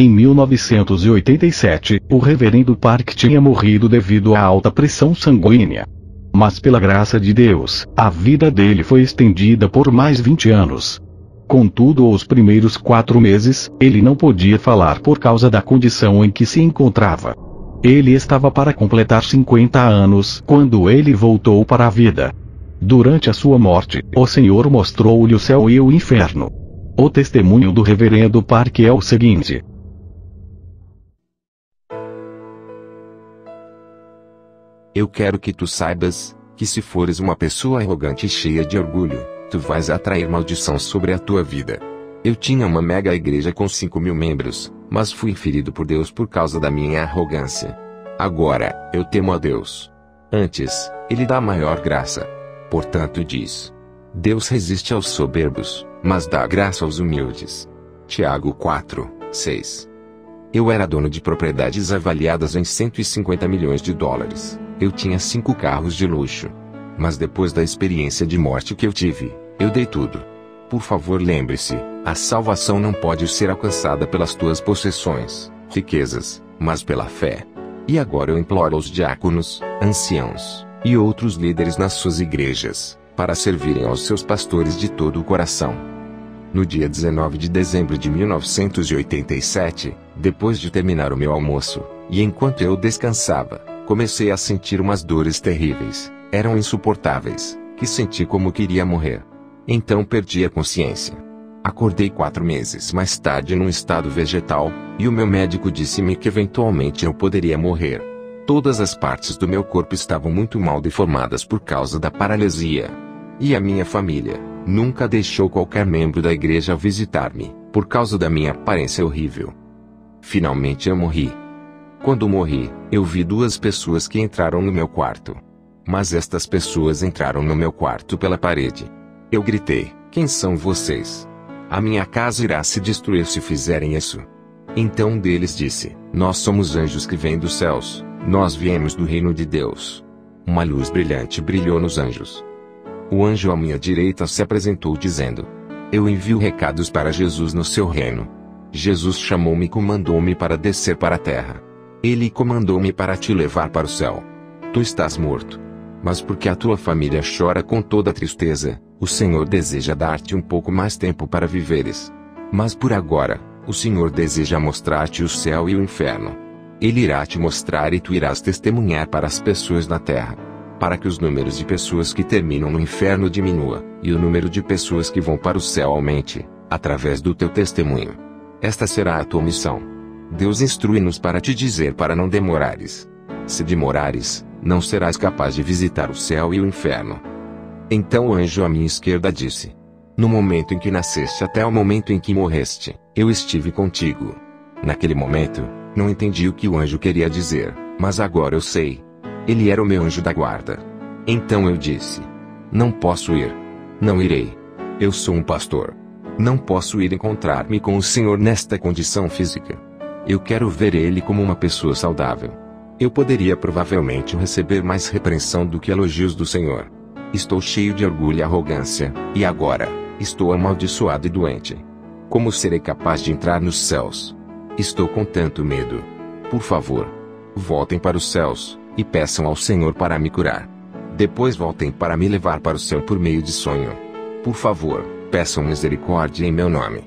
Em 1987, o reverendo Park tinha morrido devido à alta pressão sanguínea. Mas pela graça de Deus, a vida dele foi estendida por mais 20 anos. Contudo, os primeiros 4 meses, ele não podia falar por causa da condição em que se encontrava. Ele estava para completar 50 anos quando ele voltou para a vida. Durante a sua morte, o Senhor mostrou-lhe o céu e o inferno. O testemunho do reverendo Park é o seguinte: Eu quero que tu saibas, que se fores uma pessoa arrogante e cheia de orgulho, tu vais atrair maldição sobre a tua vida. Eu tinha uma mega igreja com 5.000 membros, mas fui ferido por Deus por causa da minha arrogância. Agora, eu temo a Deus. Antes, Ele dá maior graça. Portanto diz: Deus resiste aos soberbos, mas dá graça aos humildes. Tiago 4, 6. Eu era dono de propriedades avaliadas em 150 milhões de dólares. Eu tinha 5 carros de luxo. Mas depois da experiência de morte que eu tive, eu dei tudo. Por favor, lembre-se, a salvação não pode ser alcançada pelas tuas possessões, riquezas, mas pela fé. E agora eu imploro aos diáconos, anciãos, e outros líderes nas suas igrejas, para servirem aos seus pastores de todo o coração. No dia 19 de dezembro de 1987, depois de terminar o meu almoço, e enquanto eu descansava, comecei a sentir umas dores terríveis, eram insuportáveis, que senti como queria morrer. Então perdi a consciência. Acordei 4 meses mais tarde num estado vegetal, e o meu médico disse-me que eventualmente eu poderia morrer. Todas as partes do meu corpo estavam muito mal deformadas por causa da paralisia. E a minha família nunca deixou qualquer membro da igreja visitar-me, por causa da minha aparência horrível. Finalmente eu morri. Quando morri, eu vi 2 pessoas que entraram no meu quarto. Mas estas pessoas entraram no meu quarto pela parede. Eu gritei: quem são vocês? A minha casa irá se destruir se fizerem isso. Então um deles disse: nós somos anjos que vêm dos céus, nós viemos do reino de Deus. Uma luz brilhante brilhou nos anjos. O anjo à minha direita se apresentou dizendo: eu envio recados para Jesus no seu reino. Jesus chamou-me e comandou-me para descer para a terra. Ele comandou-me para te levar para o céu. Tu estás morto. Mas porque a tua família chora com toda tristeza, o Senhor deseja dar-te um pouco mais tempo para viveres. Mas por agora, o Senhor deseja mostrar-te o céu e o inferno. Ele irá te mostrar e tu irás testemunhar para as pessoas na terra. Para que os números de pessoas que terminam no inferno diminua, e o número de pessoas que vão para o céu aumente, através do teu testemunho. Esta será a tua missão. Deus instrui-nos para te dizer para não demorares. Se demorares, não serás capaz de visitar o céu e o inferno. Então o anjo à minha esquerda disse: no momento em que nasceste até o momento em que morreste, eu estive contigo. Naquele momento, não entendi o que o anjo queria dizer, mas agora eu sei. Ele era o meu anjo da guarda. Então eu disse: não posso ir. Não irei. Eu sou um pastor. Não posso ir encontrar-me com o Senhor nesta condição física. Eu quero ver ele como uma pessoa saudável. Eu poderia provavelmente receber mais repreensão do que elogios do Senhor. Estou cheio de orgulho e arrogância, e agora, estou amaldiçoado e doente. Como serei capaz de entrar nos céus? Estou com tanto medo. Por favor, voltem para os céus, e peçam ao Senhor para me curar. Depois voltem para me levar para o céu por meio de sonho. Por favor, peçam misericórdia em meu nome.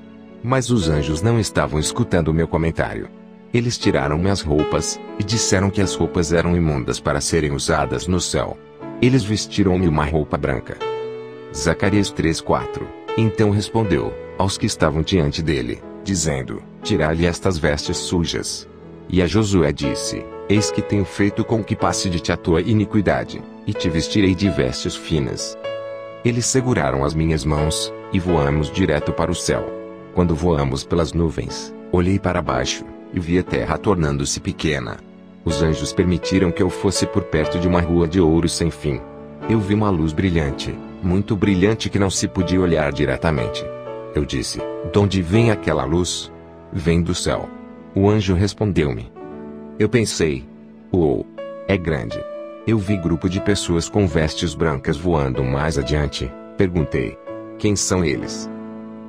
Mas os anjos não estavam escutando o meu comentário. Eles tiraram minhas roupas, e disseram que as roupas eram imundas para serem usadas no céu. Eles vestiram-me uma roupa branca. Zacarias 3:4. Então respondeu aos que estavam diante dele, dizendo: tirai-lhe estas vestes sujas. E a Josué disse: eis que tenho feito com que passe de ti a tua iniquidade, e te vestirei de vestes finas. Eles seguraram as minhas mãos, e voamos direto para o céu. Quando voamos pelas nuvens, olhei para baixo, e vi a terra tornando-se pequena. Os anjos permitiram que eu fosse por perto de uma rua de ouro sem fim. Eu vi uma luz brilhante, muito brilhante que não se podia olhar diretamente. Eu disse: de onde vem aquela luz? Vem do céu. O anjo respondeu-me. Eu pensei: uou, é grande. Eu vi grupo de pessoas com vestes brancas voando mais adiante. Perguntei: quem são eles?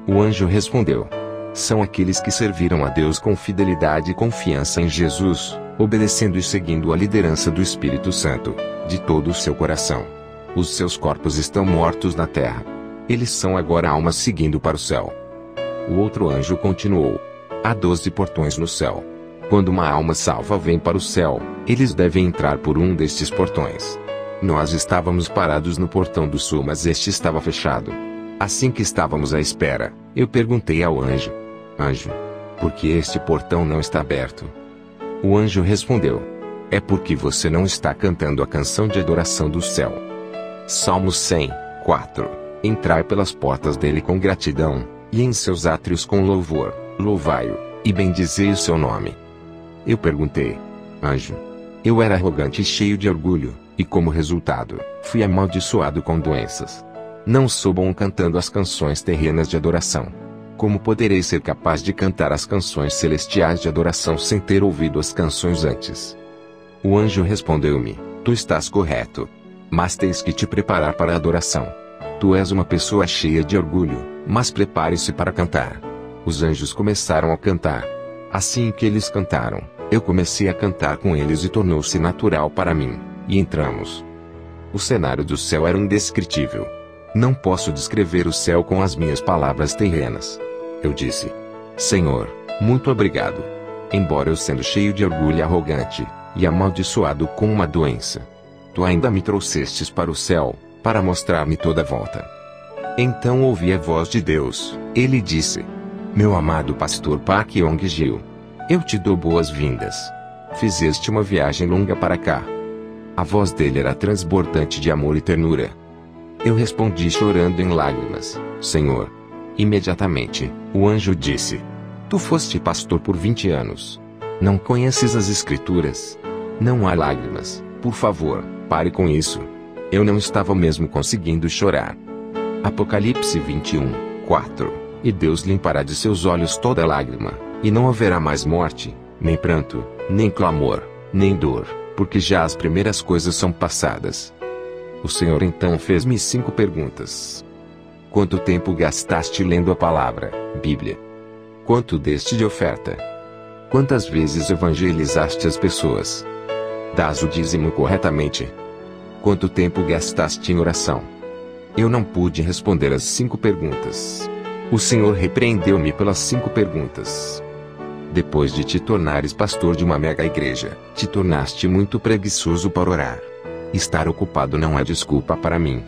O anjo respondeu: São aqueles que serviram a Deus com fidelidade e confiança em Jesus, obedecendo e seguindo a liderança do Espírito Santo, de todo o seu coração. Os seus corpos estão mortos na terra. Eles são agora almas seguindo para o céu. O outro anjo continuou: há 12 portões no céu. Quando uma alma salva vem para o céu, eles devem entrar por um destes portões. Nós estávamos parados no portão do sul, mas este estava fechado. Assim que estávamos à espera, eu perguntei ao anjo: Anjo, por que este portão não está aberto? O anjo respondeu: é porque você não está cantando a canção de adoração do céu. Salmos 100, 4. Entrai pelas portas dele com gratidão, e em seus átrios com louvor, louvai-o, e bendizei o seu nome. Eu perguntei: Anjo, eu era arrogante e cheio de orgulho, e como resultado, fui amaldiçoado com doenças. Não sou bom cantando as canções terrenas de adoração. Como poderei ser capaz de cantar as canções celestiais de adoração sem ter ouvido as canções antes? O anjo respondeu-me: tu estás correto. Mas tens que te preparar para a adoração. Tu és uma pessoa cheia de orgulho, mas prepare-se para cantar. Os anjos começaram a cantar. Assim que eles cantaram, eu comecei a cantar com eles e tornou-se natural para mim, e entramos. O cenário do céu era indescritível. Não posso descrever o céu com as minhas palavras terrenas. Eu disse: Senhor, muito obrigado. Embora eu sendo cheio de orgulho e arrogante, e amaldiçoado com uma doença, tu ainda me trouxestes para o céu, para mostrar-me toda a volta. Então ouvi a voz de Deus. Ele disse: meu amado pastor Park Yong-gil, eu te dou boas-vindas. Fizeste uma viagem longa para cá. A voz dele era transbordante de amor e ternura. Eu respondi chorando em lágrimas: Senhor. Imediatamente, o anjo disse: tu foste pastor por 20 anos. Não conheces as Escrituras? Não há lágrimas, por favor, pare com isso. Eu não estava mesmo conseguindo chorar. Apocalipse 21, 4. E Deus limpará de seus olhos toda lágrima, e não haverá mais morte, nem pranto, nem clamor, nem dor, porque já as primeiras coisas são passadas. O Senhor então fez-me 5 perguntas. Quanto tempo gastaste lendo a palavra, Bíblia? Quanto deste de oferta? Quantas vezes evangelizaste as pessoas? Dás o dízimo corretamente? Quanto tempo gastaste em oração? Eu não pude responder as 5 perguntas. O Senhor repreendeu-me pelas 5 perguntas. Depois de te tornares pastor de uma mega igreja, te tornaste muito preguiçoso para orar. Estar ocupado não é desculpa para mim.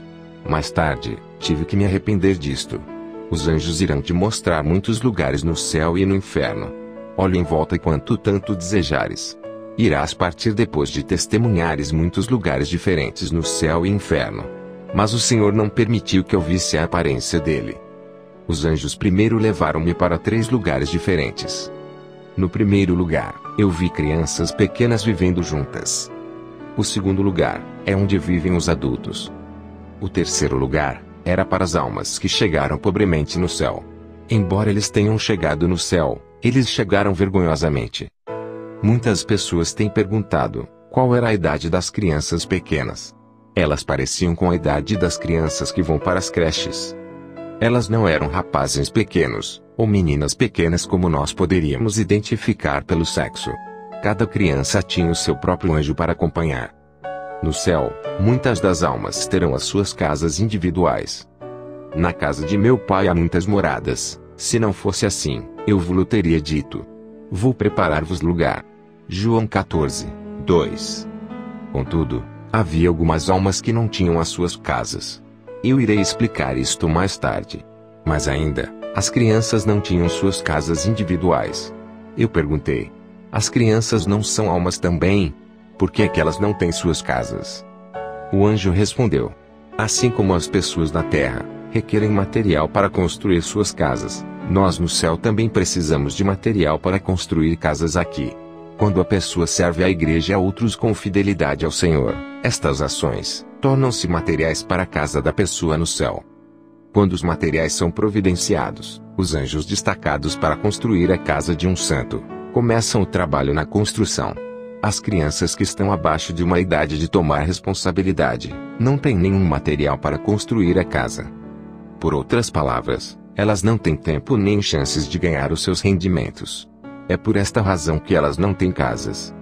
Mais tarde, tive que me arrepender disto. Os anjos irão te mostrar muitos lugares no céu e no inferno. Olhe em volta enquanto tanto desejares. Irás partir depois de testemunhares muitos lugares diferentes no céu e inferno. Mas o Senhor não permitiu que eu visse a aparência dele. Os anjos primeiro levaram-me para 3 lugares diferentes. No primeiro lugar, eu vi crianças pequenas vivendo juntas. O segundo lugar é onde vivem os adultos. O terceiro lugar era para as almas que chegaram pobremente no céu. Embora eles tenham chegado no céu, eles chegaram vergonhosamente. Muitas pessoas têm perguntado qual era a idade das crianças pequenas. Elas pareciam com a idade das crianças que vão para as creches. Elas não eram rapazes pequenos, ou meninas pequenas como nós poderíamos identificar pelo sexo. Cada criança tinha o seu próprio anjo para acompanhar. No céu, muitas das almas terão as suas casas individuais. Na casa de meu pai há muitas moradas. Se não fosse assim, eu vos teria dito: vou preparar-vos lugar. João 14, 2. Contudo, havia algumas almas que não tinham as suas casas. Eu irei explicar isto mais tarde. Mas ainda, as crianças não tinham suas casas individuais. Eu perguntei: as crianças não são almas também? Por que é que elas não têm suas casas? O anjo respondeu: assim como as pessoas na terra requerem material para construir suas casas, nós no céu também precisamos de material para construir casas aqui. Quando a pessoa serve à igreja e a outros com fidelidade ao Senhor, estas ações tornam-se materiais para a casa da pessoa no céu. Quando os materiais são providenciados, os anjos destacados para construir a casa de um santo começam o trabalho na construção. As crianças que estão abaixo de uma idade de tomar responsabilidade não têm nenhum material para construir a casa. Por outras palavras, Elas não têm tempo nem chances de ganhar os seus rendimentos. É por esta razão que elas não têm casas.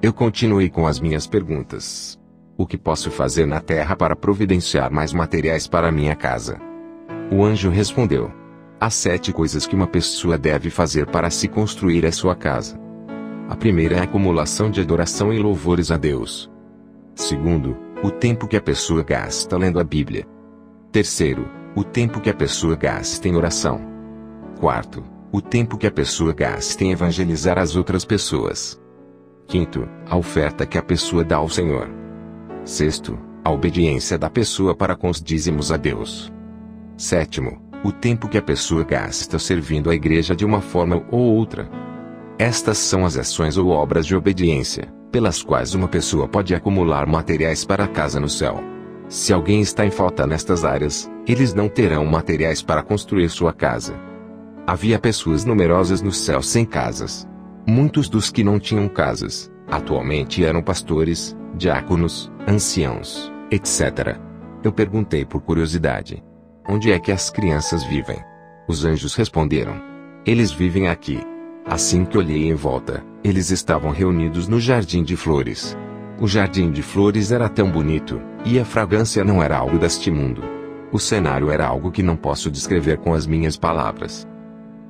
Eu continuei com as minhas perguntas. O que posso fazer na terra para providenciar mais materiais para minha casa? O anjo respondeu: há 7 coisas que uma pessoa deve fazer para se construir a sua casa. A primeira é a acumulação de adoração e louvores a Deus. Segundo, o tempo que a pessoa gasta lendo a Bíblia. Terceiro, o tempo que a pessoa gasta em oração. Quarto, o tempo que a pessoa gasta em evangelizar as outras pessoas. Quinto, a oferta que a pessoa dá ao Senhor. Sexto, a obediência da pessoa para com os dízimos a Deus. Sétimo, o tempo que a pessoa gasta servindo a igreja de uma forma ou outra. Estas são as ações ou obras de obediência, pelas quais uma pessoa pode acumular materiais para a casa no céu. Se alguém está em falta nestas áreas, eles não terão materiais para construir sua casa. Havia pessoas numerosas no céu sem casas. Muitos dos que não tinham casas, atualmente eram pastores, diáconos, anciãos, etc. Eu perguntei por curiosidade: onde é que as crianças vivem? Os anjos responderam: eles vivem aqui. Assim que olhei em volta, eles estavam reunidos no jardim de flores. O jardim de flores era tão bonito, e a fragrância não era algo deste mundo. O cenário era algo que não posso descrever com as minhas palavras.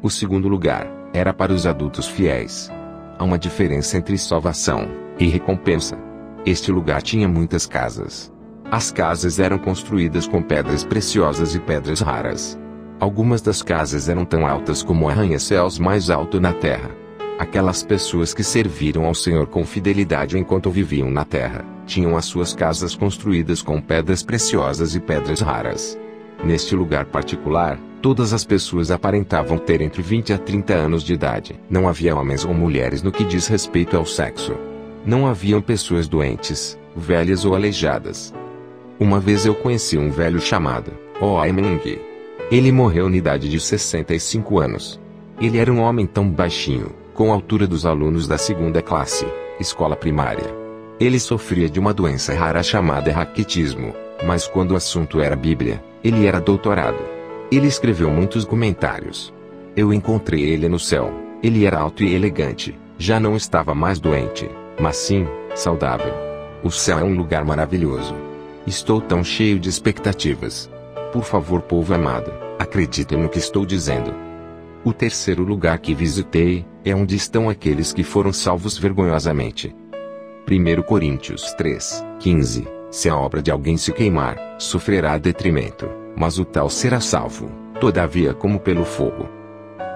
O segundo lugar era para os adultos fiéis. Há uma diferença entre salvação e recompensa. Este lugar tinha muitas casas. As casas eram construídas com pedras preciosas e pedras raras. Algumas das casas eram tão altas como o arranha-céus mais alto na terra. Aquelas pessoas que serviram ao Senhor com fidelidade enquanto viviam na terra, tinham as suas casas construídas com pedras preciosas e pedras raras. Neste lugar particular, todas as pessoas aparentavam ter entre 20 a 30 anos de idade. Não havia homens ou mulheres no que diz respeito ao sexo. Não haviam pessoas doentes, velhas ou aleijadas. Uma vez eu conheci um velho chamado Oimeng. Ele morreu na idade de 65 anos. Ele era um homem tão baixinho, com a altura dos alunos da 2ª classe, escola primária. Ele sofria de uma doença rara chamada raquitismo, mas quando o assunto era Bíblia, ele era doutorado. Ele escreveu muitos comentários. Eu encontrei ele no céu. Ele era alto e elegante, já não estava mais doente, mas sim, saudável. O céu é um lugar maravilhoso. Estou tão cheio de expectativas. Por favor, povo amado, acreditem no que estou dizendo. O terceiro lugar que visitei é onde estão aqueles que foram salvos vergonhosamente. 1 Coríntios 3:15. Se a obra de alguém se queimar, sofrerá detrimento, mas o tal será salvo, todavia como pelo fogo.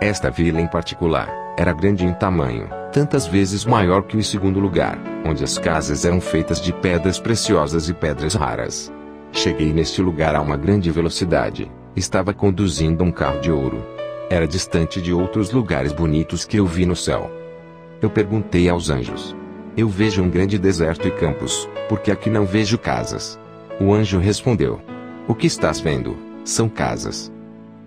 Esta vila em particular, era grande em tamanho, tantas vezes maior que o segundo lugar, onde as casas eram feitas de pedras preciosas e pedras raras. Cheguei neste lugar a uma grande velocidade, estava conduzindo um carro de ouro. Era distante de outros lugares bonitos que eu vi no céu. Eu perguntei aos anjos: eu vejo um grande deserto e campos, porque aqui não vejo casas. O anjo respondeu: o que estás vendo, são casas.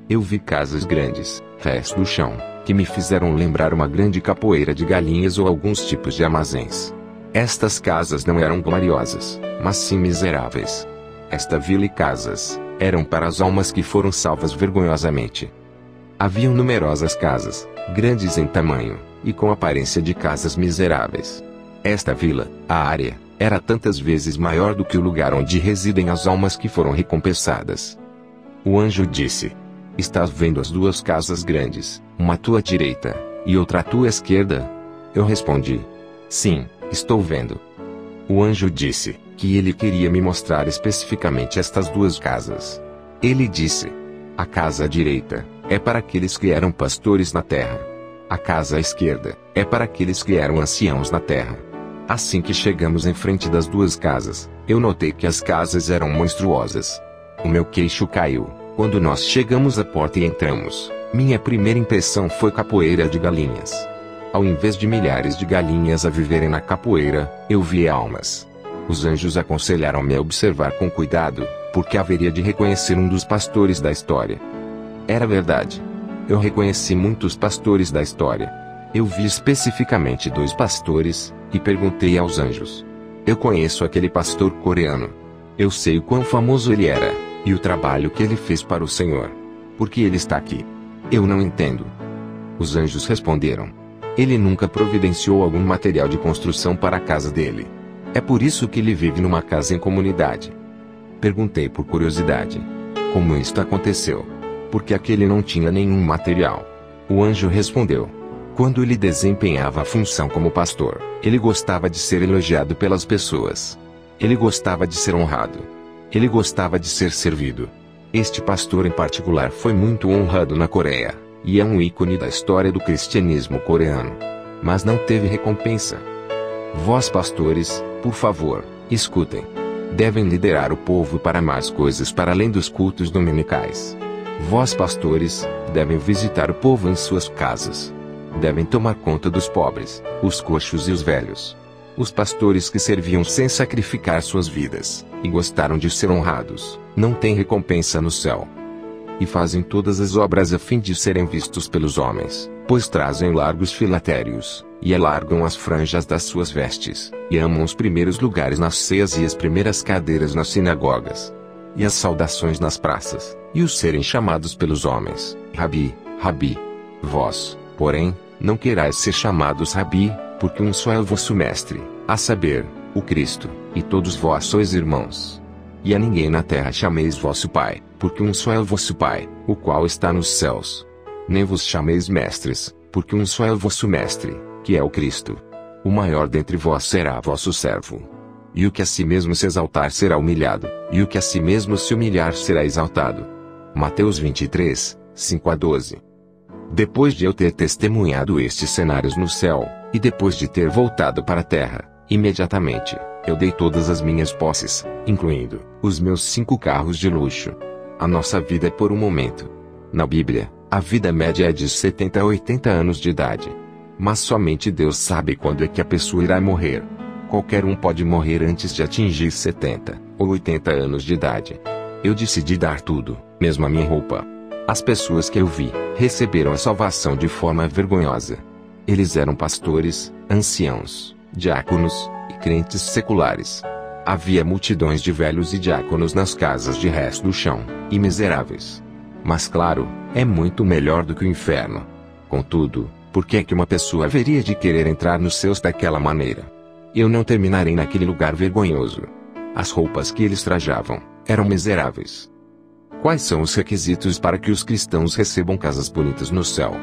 Eu vi casas grandes, rés do chão, que me fizeram lembrar uma grande capoeira de galinhas ou alguns tipos de armazéns. Estas casas não eram gloriosas, mas sim miseráveis. Esta vila e casas eram para as almas que foram salvas vergonhosamente. Haviam numerosas casas, grandes em tamanho, e com aparência de casas miseráveis. Esta vila, a área, era tantas vezes maior do que o lugar onde residem as almas que foram recompensadas. O anjo disse: estás vendo as 2 casas grandes, uma à tua direita, e outra à tua esquerda? Eu respondi: sim, estou vendo. O anjo disse que ele queria me mostrar especificamente estas 2 casas. Ele disse: a casa à direita é para aqueles que eram pastores na terra. A casa à esquerda é para aqueles que eram anciãos na terra. Assim que chegamos em frente das 2 casas, eu notei que as casas eram monstruosas. O meu queixo caiu quando nós chegamos à porta e entramos. Minha primeira impressão foi capoeira de galinhas. Ao invés de milhares de galinhas a viverem na capoeira, eu vi almas. Os anjos aconselharam-me a observar com cuidado, porque haveria de reconhecer um dos pastores da história. Era verdade. Eu reconheci muitos pastores da história. Eu vi especificamente 2 pastores, e perguntei aos anjos: eu conheço aquele pastor coreano. Eu sei o quão famoso ele era, e o trabalho que ele fez para o Senhor. Por que ele está aqui? Eu não entendo. Os anjos responderam: ele nunca providenciou algum material de construção para a casa dele. É por isso que ele vive numa casa em comunidade. Perguntei por curiosidade: como isto aconteceu? Porque aquele não tinha nenhum material. O anjo respondeu: quando ele desempenhava a função como pastor, ele gostava de ser elogiado pelas pessoas. Ele gostava de ser honrado. Ele gostava de ser servido. Este pastor em particular foi muito honrado na Coreia, e é um ícone da história do cristianismo coreano. Mas não teve recompensa. Vós pastores, por favor, escutem. Devem liderar o povo para mais coisas para além dos cultos dominicais. Vós pastores, devem visitar o povo em suas casas. Devem tomar conta dos pobres, os coxos e os velhos. Os pastores que serviam sem sacrificar suas vidas, e gostaram de ser honrados, não têm recompensa no céu. E fazem todas as obras a fim de serem vistos pelos homens, pois trazem largos filatérios, e alargam as franjas das suas vestes, e amam os primeiros lugares nas ceias e as primeiras cadeiras nas sinagogas, e as saudações nas praças, e os serem chamados pelos homens, Rabi, Rabi. Vós, porém, não querais ser chamados Rabi, porque um só é o vosso mestre, a saber, o Cristo, e todos vós sois irmãos. E a ninguém na terra chameis vosso Pai, porque um só é o vosso Pai, o qual está nos céus. Nem vos chameis mestres, porque um só é o vosso mestre, que é o Cristo. O maior dentre vós será vosso servo. E o que a si mesmo se exaltar será humilhado, e o que a si mesmo se humilhar será exaltado. Mateus 23, 5-12. Depois de eu ter testemunhado estes cenários no céu, e depois de ter voltado para a terra, imediatamente, eu dei todas as minhas posses, incluindo os meus 5 carros de luxo. A nossa vida é por um momento. Na Bíblia, a vida média é de 70 a 80 anos de idade. Mas somente Deus sabe quando é que a pessoa irá morrer. Qualquer um pode morrer antes de atingir 70 ou 80 anos de idade. Eu decidi dar tudo, mesmo a minha roupa. As pessoas que eu vi, receberam a salvação de forma vergonhosa. Eles eram pastores, anciãos, diáconos, e crentes seculares. Havia multidões de velhos e diáconos nas casas de resto do chão, e miseráveis. Mas claro, é muito melhor do que o inferno. Contudo, por que é que uma pessoa haveria de querer entrar nos céus daquela maneira? Eu não terminarei naquele lugar vergonhoso. As roupas que eles trajavam, eram miseráveis. Quais são os requisitos para que os cristãos recebam casas bonitas no céu?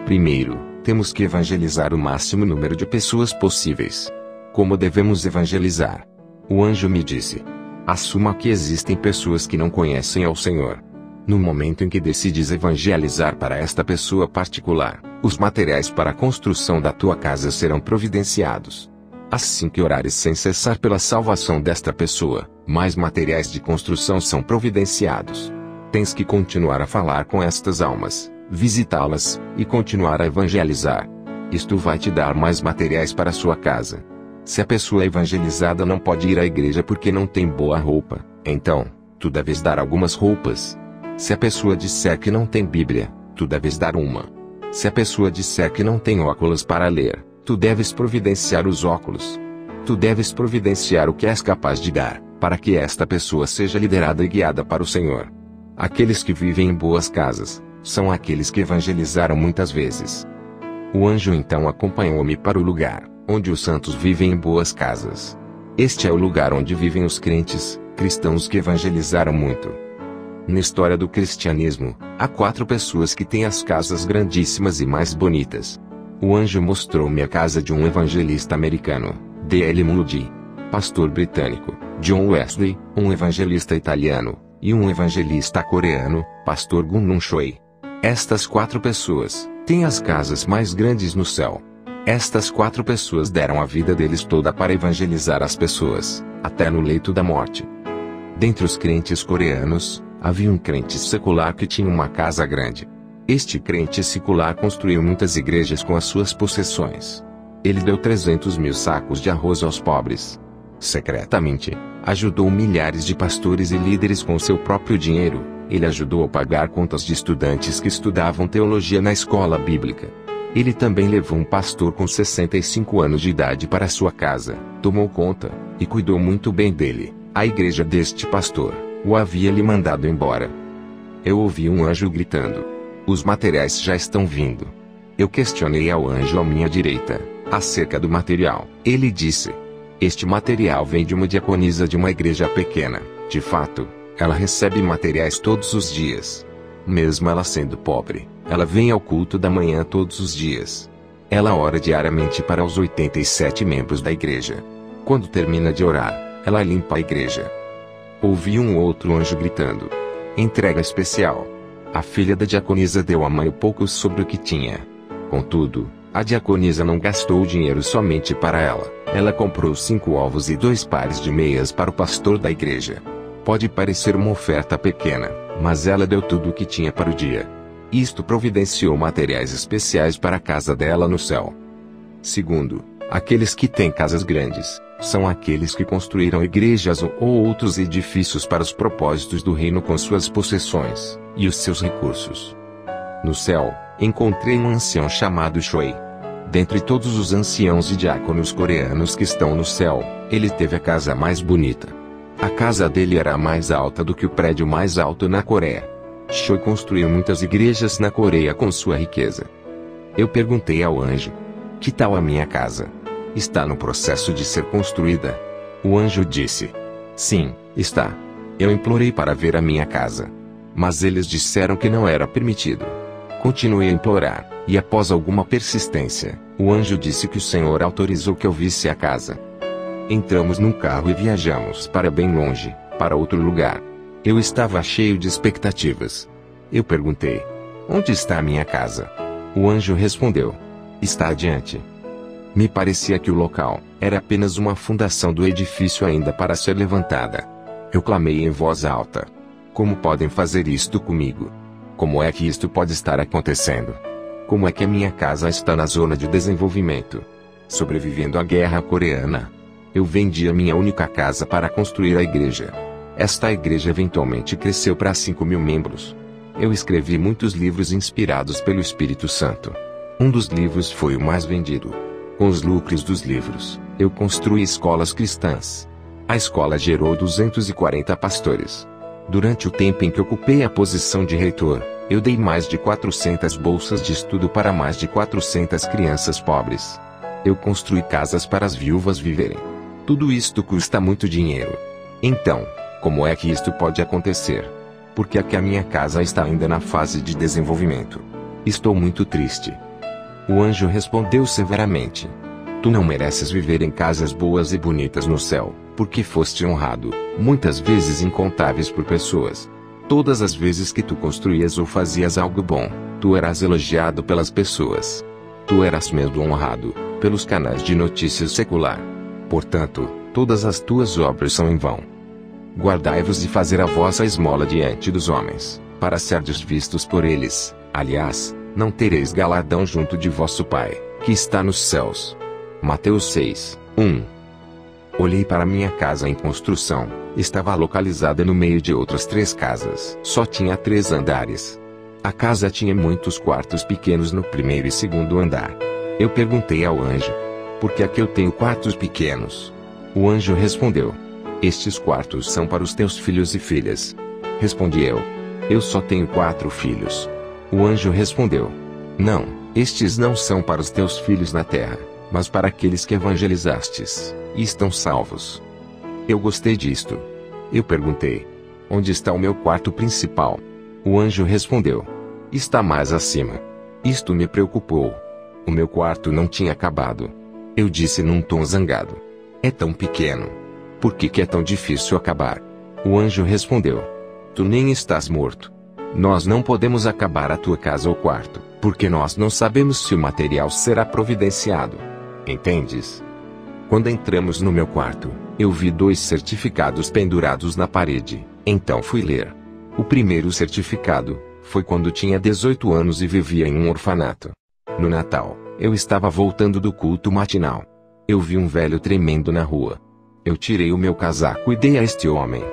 Primeiro, temos que evangelizar o máximo número de pessoas possíveis. Como devemos evangelizar? O anjo me disse: assuma que existem pessoas que não conhecem ao Senhor. No momento em que decides evangelizar para esta pessoa particular, os materiais para a construção da tua casa serão providenciados. Assim que orares sem cessar pela salvação desta pessoa, mais materiais de construção são providenciados. Tens que continuar a falar com estas almas, visitá-las, e continuar a evangelizar. Isto vai te dar mais materiais para a sua casa. Se a pessoa evangelizada não pode ir à igreja porque não tem boa roupa, então, tu deves dar algumas roupas. Se a pessoa disser que não tem Bíblia, tu deves dar uma. Se a pessoa disser que não tem óculos para ler, tu deves providenciar os óculos. Tu deves providenciar o que és capaz de dar, para que esta pessoa seja liderada e guiada para o Senhor. Aqueles que vivem em boas casas, são aqueles que evangelizaram muitas vezes. O anjo então acompanhou-me para o lugar, onde os santos vivem em boas casas. Este é o lugar onde vivem os crentes, cristãos que evangelizaram muito. Na história do cristianismo, há 4 pessoas que têm as casas grandíssimas e mais bonitas. O anjo mostrou-me a casa de um evangelista americano, D.L. Moody, pastor britânico, John Wesley, um evangelista italiano, e um evangelista coreano, pastor Gun-Nun Choi. Estas 4 pessoas têm as casas mais grandes no céu. Estas 4 pessoas deram a vida deles toda para evangelizar as pessoas, até no leito da morte. Dentre os crentes coreanos, havia um crente secular que tinha uma casa grande. Este crente secular construiu muitas igrejas com as suas possessões. Ele deu 300 mil sacos de arroz aos pobres. Secretamente, ajudou milhares de pastores e líderes com seu próprio dinheiro. Ele ajudou a pagar contas de estudantes que estudavam teologia na escola bíblica. Ele também levou um pastor com 65 anos de idade para sua casa, tomou conta, e cuidou muito bem dele. A igreja deste pastor o havia lhe mandado embora. Eu ouvi um anjo gritando: os materiais já estão vindo. Eu questionei ao anjo à minha direita, acerca do material. Ele disse: este material vem de uma diaconisa de uma igreja pequena. De fato, ela recebe materiais todos os dias. Mesmo ela sendo pobre, ela vem ao culto da manhã todos os dias. Ela ora diariamente para os 87 membros da igreja. Quando termina de orar, ela limpa a igreja. Ouvi um outro anjo gritando: entrega especial. A filha da diaconisa deu à mãe pouco sobre o que tinha. Contudo, a diaconisa não gastou dinheiro somente para ela. Ela comprou 5 ovos e 2 pares de meias para o pastor da igreja. Pode parecer uma oferta pequena, mas ela deu tudo o que tinha para o dia. Isto providenciou materiais especiais para a casa dela no céu. Segundo, aqueles que têm casas grandes, são aqueles que construíram igrejas ou outros edifícios para os propósitos do reino com suas possessões e os seus recursos. No céu, encontrei um ancião chamado Shui. Dentre todos os anciãos e diáconos coreanos que estão no céu, ele teve a casa mais bonita. A casa dele era a mais alta do que o prédio mais alto na Coreia. Shui construiu muitas igrejas na Coreia com sua riqueza. Eu perguntei ao anjo: que tal a minha casa? Está no processo de ser construída? O anjo disse: sim, está. Eu implorei para ver a minha casa, mas eles disseram que não era permitido. Continuei a implorar, e após alguma persistência, o anjo disse que o Senhor autorizou que eu visse a casa. Entramos num carro e viajamos para bem longe, para outro lugar. Eu estava cheio de expectativas. Eu perguntei: onde está a minha casa? O anjo respondeu: está adiante. Me parecia que o local era apenas uma fundação do edifício ainda para ser levantada. Eu clamei em voz alta: como podem fazer isto comigo? Como é que isto pode estar acontecendo? Como é que a minha casa está na zona de desenvolvimento, sobrevivendo à guerra coreana? Eu vendi a minha única casa para construir a igreja. Esta igreja eventualmente cresceu para 5.000 membros. Eu escrevi muitos livros inspirados pelo Espírito Santo. Um dos livros foi o mais vendido. Com os lucros dos livros, eu construí escolas cristãs. A escola gerou 240 pastores. Durante o tempo em que ocupei a posição de reitor, eu dei mais de 400 bolsas de estudo para mais de 400 crianças pobres. Eu construí casas para as viúvas viverem. Tudo isto custa muito dinheiro. Então, como é que isto pode acontecer? Porque aqui a minha casa está ainda na fase de desenvolvimento. Estou muito triste. O anjo respondeu severamente: tu não mereces viver em casas boas e bonitas no céu, porque foste honrado, muitas vezes incontáveis por pessoas. Todas as vezes que tu construías ou fazias algo bom, tu eras elogiado pelas pessoas. Tu eras mesmo honrado pelos canais de notícias secular. Portanto, todas as tuas obras são em vão. Guardai-vos de fazer a vossa esmola diante dos homens, para serdes vistos por eles. Aliás, não tereis galardão junto de vosso Pai, que está nos céus. Mateus 6, 1. Olhei para minha casa em construção. Estava localizada no meio de outras 3 casas. Só tinha 3 andares. A casa tinha muitos quartos pequenos no primeiro e segundo andar. Eu perguntei ao anjo: por que aqui eu tenho quartos pequenos? O anjo respondeu: estes quartos são para os teus filhos e filhas. Respondi eu: eu só tenho 4 filhos. O anjo respondeu: não, estes não são para os teus filhos na terra, mas para aqueles que evangelizastes, e estão salvos. Eu gostei disto. Eu perguntei: onde está o meu quarto principal? O anjo respondeu: está mais acima. Isto me preocupou. O meu quarto não tinha acabado. Eu disse num tom zangado: é tão pequeno. Por que é tão difícil acabar? O anjo respondeu: tu nem estás morto. Nós não podemos acabar a tua casa ou quarto, porque nós não sabemos se o material será providenciado. Entendes? Quando entramos no meu quarto, eu vi 2 certificados pendurados na parede. Então fui ler. O primeiro certificado foi quando tinha 18 anos e vivia em um orfanato. No Natal, eu estava voltando do culto matinal. Eu vi um velho tremendo na rua. Eu tirei o meu casaco e dei a este homem.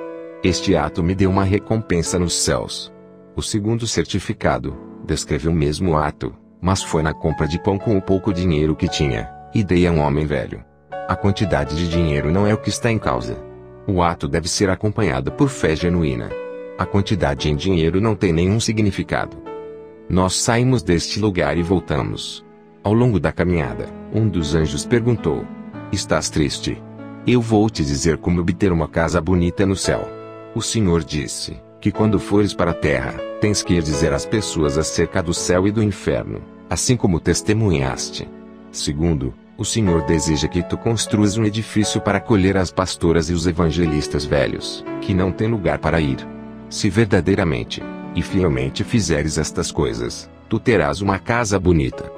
Este ato me deu uma recompensa nos céus. O segundo certificado descreve o mesmo ato, mas foi na compra de pão com o pouco dinheiro que tinha, e dei a um homem velho. A quantidade de dinheiro não é o que está em causa. O ato deve ser acompanhado por fé genuína. A quantidade em dinheiro não tem nenhum significado. Nós saímos deste lugar e voltamos. Ao longo da caminhada, um dos anjos perguntou: estás triste? Eu vou te dizer como obter uma casa bonita no céu. O Senhor disse que quando fores para a terra, tens que ir dizer às pessoas acerca do céu e do inferno, assim como testemunhaste. Segundo, o Senhor deseja que tu construas um edifício para acolher as pastoras e os evangelistas velhos, que não têm lugar para ir. Se verdadeiramente e fielmente fizeres estas coisas, tu terás uma casa bonita.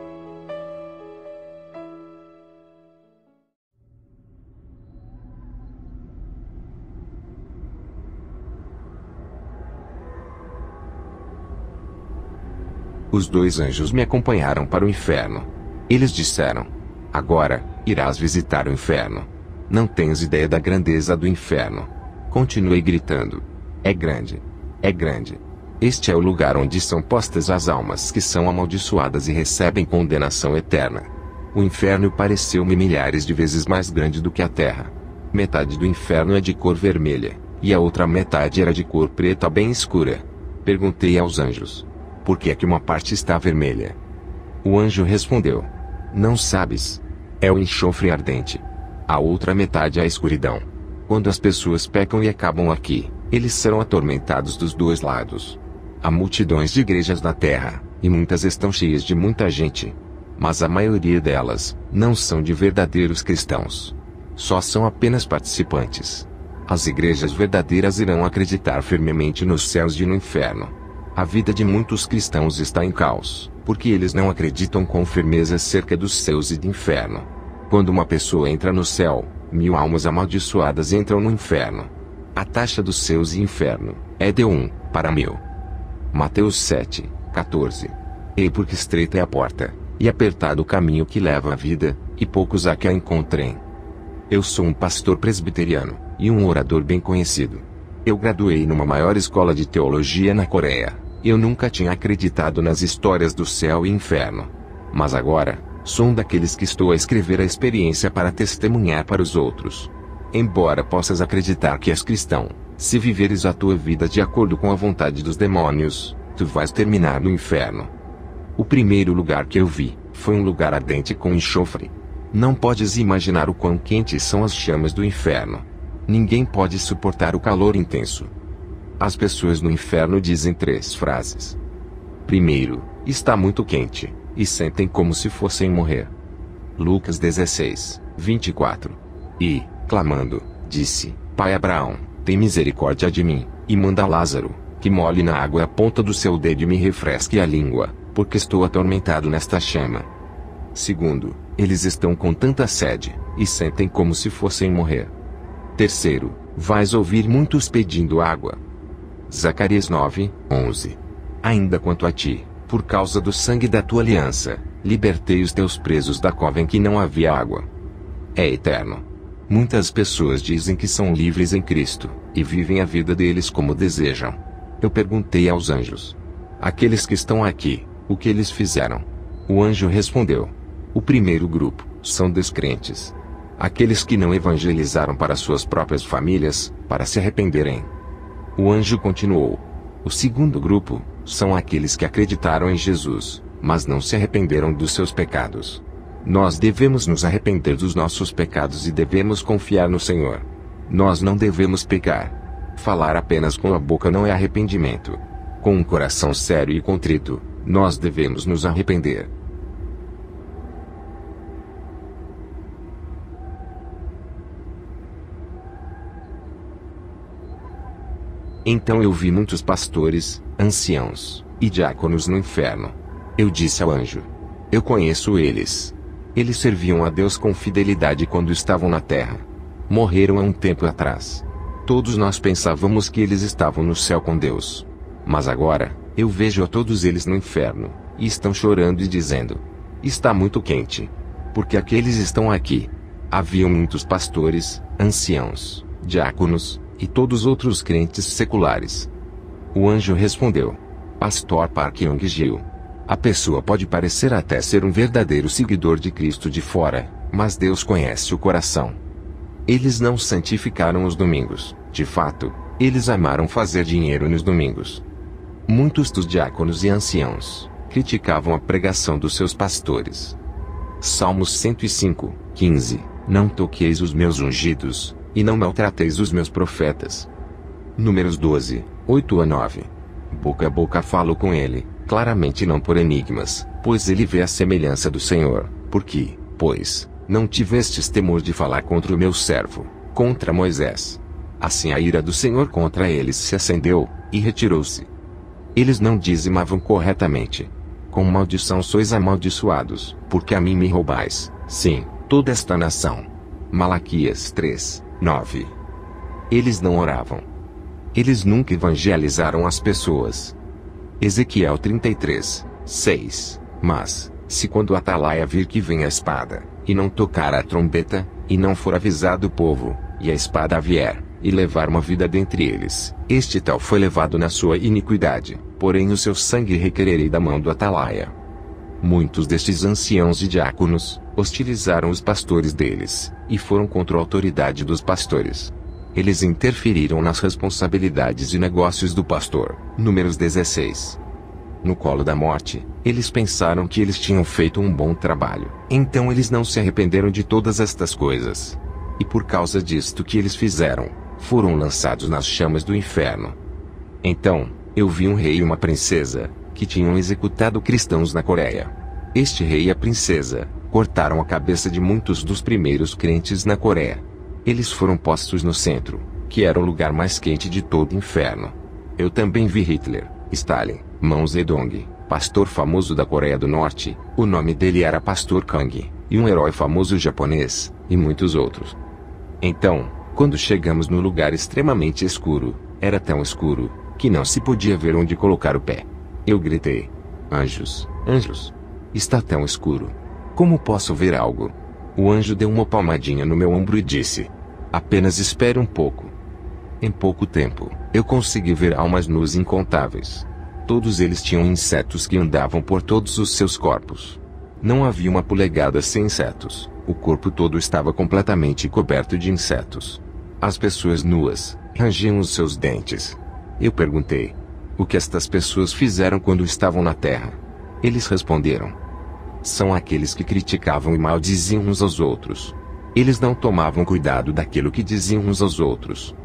Os dois anjos me acompanharam para o inferno. Eles disseram: agora, irás visitar o inferno. Não tens ideia da grandeza do inferno. Continuei gritando: é grande. É grande. Este é o lugar onde são postas as almas que são amaldiçoadas e recebem condenação eterna. O inferno pareceu-me milhares de vezes mais grande do que a terra. Metade do inferno é de cor vermelha, e a outra metade era de cor preta bem escura. Perguntei aos anjos: por que é que uma parte está vermelha? O anjo respondeu: não sabes. É o enxofre ardente. A outra metade é a escuridão. Quando as pessoas pecam e acabam aqui, eles serão atormentados dos dois lados. Há multidões de igrejas na terra, e muitas estão cheias de muita gente. Mas a maioria delas não são de verdadeiros cristãos. Só são apenas participantes. As igrejas verdadeiras irão acreditar firmemente nos céus e no inferno. A vida de muitos cristãos está em caos, porque eles não acreditam com firmeza acerca dos céus e do inferno. Quando uma pessoa entra no céu, 1000 almas amaldiçoadas entram no inferno. A taxa dos céus e inferno é de 1 para 1000. Mateus 7:14. Ei, porque estreita é a porta, e apertado o caminho que leva à vida, e poucos há que a encontrem. Eu sou um pastor presbiteriano, e um orador bem conhecido. Eu graduei numa maior escola de teologia na Coreia. Eu nunca tinha acreditado nas histórias do céu e inferno. Mas agora, sou um daqueles que estou a escrever a experiência para testemunhar para os outros. Embora possas acreditar que és cristão, se viveres a tua vida de acordo com a vontade dos demônios, tu vais terminar no inferno. O primeiro lugar que eu vi foi um lugar ardente com enxofre. Não podes imaginar o quão quentes são as chamas do inferno. Ninguém pode suportar o calor intenso. As pessoas no inferno dizem 3 frases. Primeiro, está muito quente, e sentem como se fossem morrer. Lucas 16:24. E, clamando, disse: Pai Abraão, tem misericórdia de mim, e manda Lázaro, que molhe na água a ponta do seu dedo e me refresque a língua, porque estou atormentado nesta chama. Segundo, eles estão com tanta sede, e sentem como se fossem morrer. Terceiro, vais ouvir muitos pedindo água. Zacarias 9:11. Ainda quanto a ti, por causa do sangue da tua aliança, libertei os teus presos da cova em que não havia água. É eterno. Muitas pessoas dizem que são livres em Cristo, e vivem a vida deles como desejam. Eu perguntei aos anjos: aqueles que estão aqui, o que eles fizeram? O anjo respondeu: o primeiro grupo são descrentes. Aqueles que não evangelizaram para suas próprias famílias, para se arrependerem. O anjo continuou: o segundo grupo são aqueles que acreditaram em Jesus, mas não se arrependeram dos seus pecados. Nós devemos nos arrepender dos nossos pecados e devemos confiar no Senhor. Nós não devemos pecar. Falar apenas com a boca não é arrependimento. Com um coração sério e contrito, nós devemos nos arrepender. Então eu vi muitos pastores, anciãos e diáconos no inferno. Eu disse ao anjo: eu conheço eles. Eles serviam a Deus com fidelidade quando estavam na terra. Morreram há um tempo atrás. Todos nós pensávamos que eles estavam no céu com Deus. Mas agora, eu vejo a todos eles no inferno, e estão chorando e dizendo: está muito quente. Porque aqueles estão aqui. Haviam muitos pastores, anciãos, diáconos, e todos os outros crentes seculares. O anjo respondeu: Pastor Park Young-gil, a pessoa pode parecer até ser um verdadeiro seguidor de Cristo de fora, mas Deus conhece o coração. Eles não santificaram os domingos, de fato, Eles amaram fazer dinheiro nos domingos. Muitos dos diáconos e anciãos criticavam a pregação dos seus pastores. Salmos 105, 15. Não toqueis os meus ungidos, e não maltrateis os meus profetas. Números 12, 8 a 9. Boca a boca falo com ele, claramente não por enigmas, pois ele vê a semelhança do Senhor. Porque, pois, não tivestes temor de falar contra o meu servo, contra Moisés. Assim a ira do Senhor contra eles se acendeu, e retirou-se. Eles não dizimavam corretamente. Com maldição sois amaldiçoados, porque a mim me roubais, sim, toda esta nação. Malaquias 3, 9. Eles não oravam. Eles nunca evangelizaram as pessoas. Ezequiel 33, 6. Mas, se quando a atalaia vir que vem a espada, e não tocar a trombeta, e não for avisado o povo, e a espada vier, e levar uma vida dentre eles, este tal foi levado na sua iniquidade, porém o seu sangue requererei da mão do atalaia. Muitos destes anciãos e diáconos hostilizaram os pastores deles, e foram contra a autoridade dos pastores. Eles interferiram nas responsabilidades e negócios do pastor. Números 16. No colo da morte, eles pensaram que eles tinham feito um bom trabalho. Então eles não se arrependeram de todas estas coisas. E por causa disto que eles fizeram, foram lançados nas chamas do inferno. Então, eu vi um rei e uma princesa, que tinham executado cristãos na Coreia. Este rei e a princesa cortaram a cabeça de muitos dos primeiros crentes na Coreia. Eles foram postos no centro, que era o lugar mais quente de todo o inferno. Eu também vi Hitler, Stalin, Mao Zedong, pastor famoso da Coreia do Norte, o nome dele era Pastor Kang, e um herói famoso japonês, e muitos outros. Então, quando chegamos no lugar extremamente escuro, era tão escuro, que não se podia ver onde colocar o pé. Eu gritei: anjos, anjos! Está tão escuro. Como posso ver algo? O anjo deu uma palmadinha no meu ombro e disse: apenas espere um pouco. Em pouco tempo, eu consegui ver almas nuas incontáveis. Todos eles tinham insetos que andavam por todos os seus corpos. Não havia uma polegada sem insetos. O corpo todo estava completamente coberto de insetos. As pessoas nuas rangiam os seus dentes. Eu perguntei: o que estas pessoas fizeram quando estavam na terra? Eles responderam: são aqueles que criticavam e maldiziam uns aos outros. Eles não tomavam cuidado daquilo que diziam uns aos outros.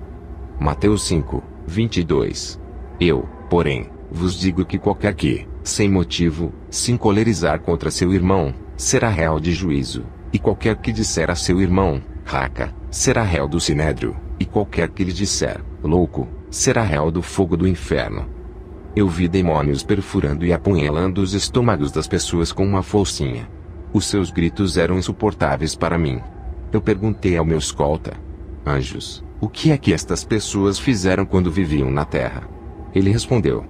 Mateus 5, 22. Eu, porém, vos digo que qualquer que, sem motivo, se encolerizar contra seu irmão, será réu de juízo, e qualquer que disser a seu irmão, raca, será réu do sinédrio, e qualquer que lhe disser, louco, será réu do fogo do inferno. Eu vi demônios perfurando e apunhalando os estômagos das pessoas com uma foicinha. Os seus gritos eram insuportáveis para mim. Eu perguntei ao meu escolta: anjos, o que é que estas pessoas fizeram quando viviam na terra? Ele respondeu: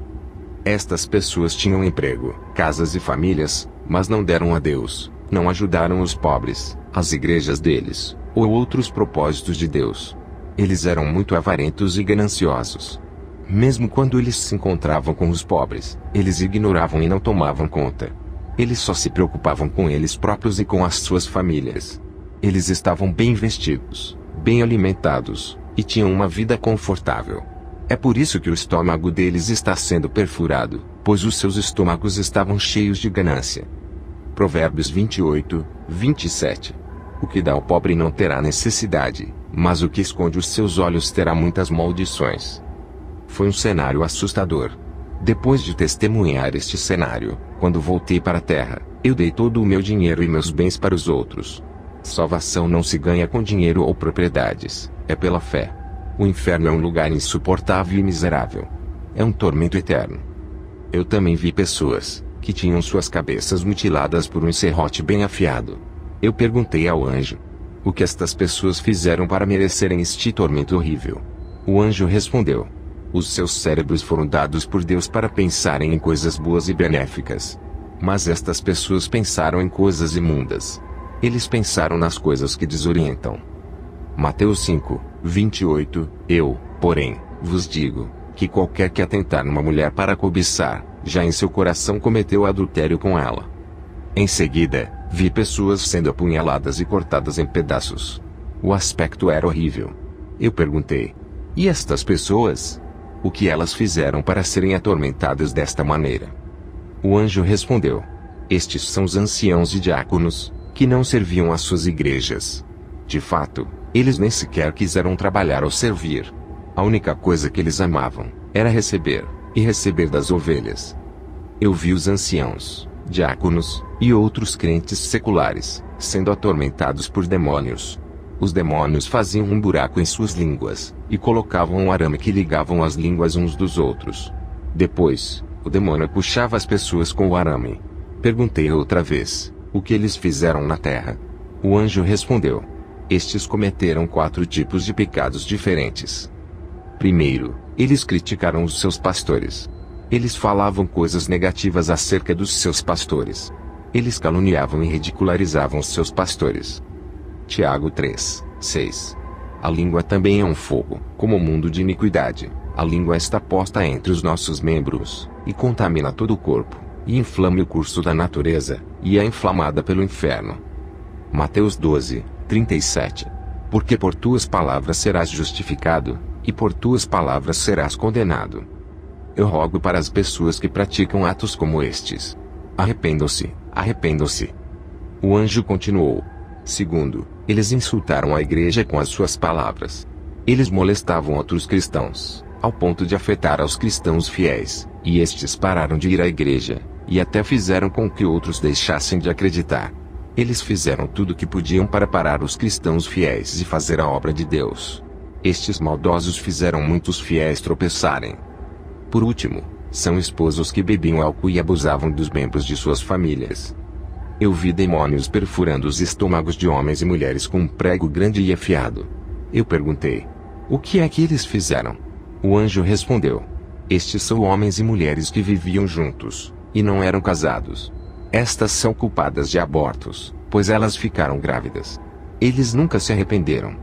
estas pessoas tinham emprego, casas e famílias, mas não deram a Deus, não ajudaram os pobres, as igrejas deles, ou outros propósitos de Deus. Eles eram muito avarentos e gananciosos. Mesmo quando eles se encontravam com os pobres, eles ignoravam e não tomavam conta. Eles só se preocupavam com eles próprios e com as suas famílias. Eles estavam bem vestidos, bem alimentados, e tinham uma vida confortável. É por isso que o estômago deles está sendo perfurado, pois os seus estômagos estavam cheios de ganância. Provérbios 28, 27. O que dá ao pobre não terá necessidade, mas o que esconde os seus olhos terá muitas maldições. Foi um cenário assustador. Depois de testemunhar este cenário, quando voltei para a terra, eu dei todo o meu dinheiro e meus bens para os outros. Salvação não se ganha com dinheiro ou propriedades, é pela fé. O inferno é um lugar insuportável e miserável. É um tormento eterno. Eu também vi pessoas que tinham suas cabeças mutiladas por um serrote bem afiado. Eu perguntei ao anjo: o que estas pessoas fizeram para merecerem este tormento horrível? O anjo respondeu: os seus cérebros foram dados por Deus para pensarem em coisas boas e benéficas. Mas estas pessoas pensaram em coisas imundas. Eles pensaram nas coisas que desorientam. Mateus 5, 28. Eu, porém, vos digo, que qualquer que atentar numa mulher para cobiçar, já em seu coração cometeu adultério com ela. Em seguida, vi pessoas sendo apunhaladas e cortadas em pedaços. O aspecto era horrível. Eu perguntei: E estas pessoas? O que elas fizeram para serem atormentadas desta maneira? O anjo respondeu: estes são os anciãos e diáconos, que não serviam às suas igrejas. De fato, eles nem sequer quiseram trabalhar ou servir. A única coisa que eles amavam era receber, e receber das ovelhas. Eu vi os anciãos, diáconos, e outros crentes seculares, sendo atormentados por demônios. Os demônios faziam um buraco em suas línguas, e colocavam um arame que ligavam as línguas uns dos outros. Depois, o demônio puxava as pessoas com o arame. Perguntei outra vez: o que eles fizeram na terra? O anjo respondeu: estes cometeram 4 tipos de pecados diferentes. Primeiro, eles criticaram os seus pastores. Eles falavam coisas negativas acerca dos seus pastores. Eles caluniavam e ridicularizavam os seus pastores. Tiago 3:6. A língua também é um fogo, como o mundo de iniquidade. A língua está posta entre os nossos membros, e contamina todo o corpo, e inflama o curso da natureza, e é inflamada pelo inferno. Mateus 12:37. Porque por tuas palavras serás justificado, e por tuas palavras serás condenado. Eu rogo para as pessoas que praticam atos como estes: arrependam-se, arrependam-se. O anjo continuou: segundo, eles insultaram a igreja com as suas palavras. Eles molestavam outros cristãos, ao ponto de afetar aos cristãos fiéis, e estes pararam de ir à igreja, e até fizeram com que outros deixassem de acreditar. Eles fizeram tudo o que podiam para parar os cristãos fiéis e fazer a obra de Deus. Estes maldosos fizeram muitos fiéis tropeçarem. Por último, são esposos que bebiam álcool e abusavam dos membros de suas famílias. Eu vi demônios perfurando os estômagos de homens e mulheres com um prego grande e afiado. Eu perguntei: o que é que eles fizeram? O anjo respondeu: estes são homens e mulheres que viviam juntos, e não eram casados. Estas são culpadas de abortos, pois elas ficaram grávidas. Eles nunca se arrependeram.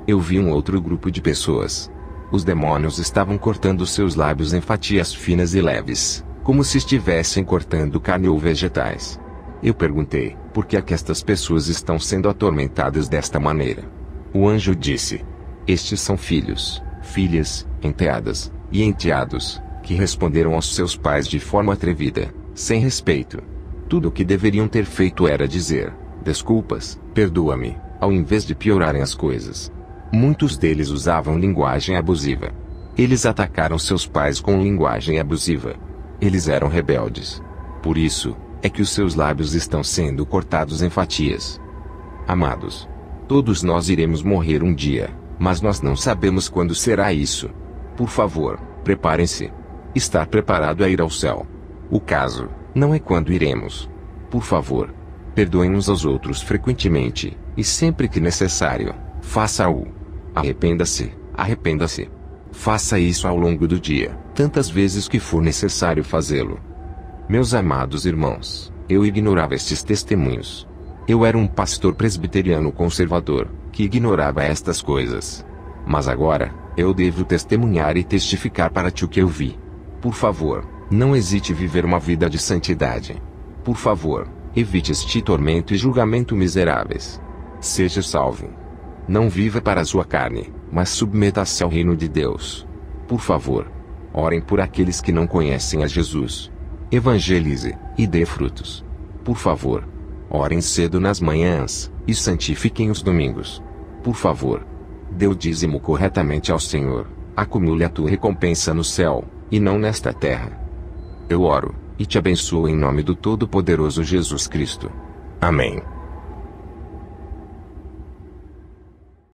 Eu vi um outro grupo de pessoas. Os demônios estavam cortando seus lábios em fatias finas e leves, como se estivessem cortando carne ou vegetais. Eu perguntei: por que é que estas pessoas estão sendo atormentadas desta maneira? O anjo disse: estes são filhos, filhas, enteadas e enteados, que responderam aos seus pais de forma atrevida, sem respeito. Tudo o que deveriam ter feito era dizer: desculpas, perdoa-me, ao invés de piorarem as coisas. Muitos deles usavam linguagem abusiva. Eles atacaram seus pais com linguagem abusiva. Eles eram rebeldes. Por isso, é que os seus lábios estão sendo cortados em fatias. Amados, todos nós iremos morrer um dia, mas nós não sabemos quando será isso. Por favor, preparem-se. Estar preparado a ir ao céu. O caso não é quando iremos. Por favor, perdoem uns aos outros frequentemente, e sempre que necessário, faça-o. Arrependa-se, arrependa-se. Faça isso ao longo do dia, tantas vezes que for necessário fazê-lo. Meus amados irmãos, eu ignorava estes testemunhos. Eu era um pastor presbiteriano conservador, que ignorava estas coisas. Mas agora, eu devo testemunhar e testificar para ti o que eu vi. Por favor, não hesite em viver uma vida de santidade. Por favor, evite este tormento e julgamento miseráveis. Seja salvo. Não viva para a sua carne, mas submeta-se ao reino de Deus. Por favor, orem por aqueles que não conhecem a Jesus. Evangelize, e dê frutos. Por favor, orem cedo nas manhãs, e santifiquem os domingos. Por favor, dê o dízimo corretamente ao Senhor. Acumule a tua recompensa no céu, e não nesta terra. Eu oro, e te abençoo em nome do Todo-Poderoso Jesus Cristo. Amém.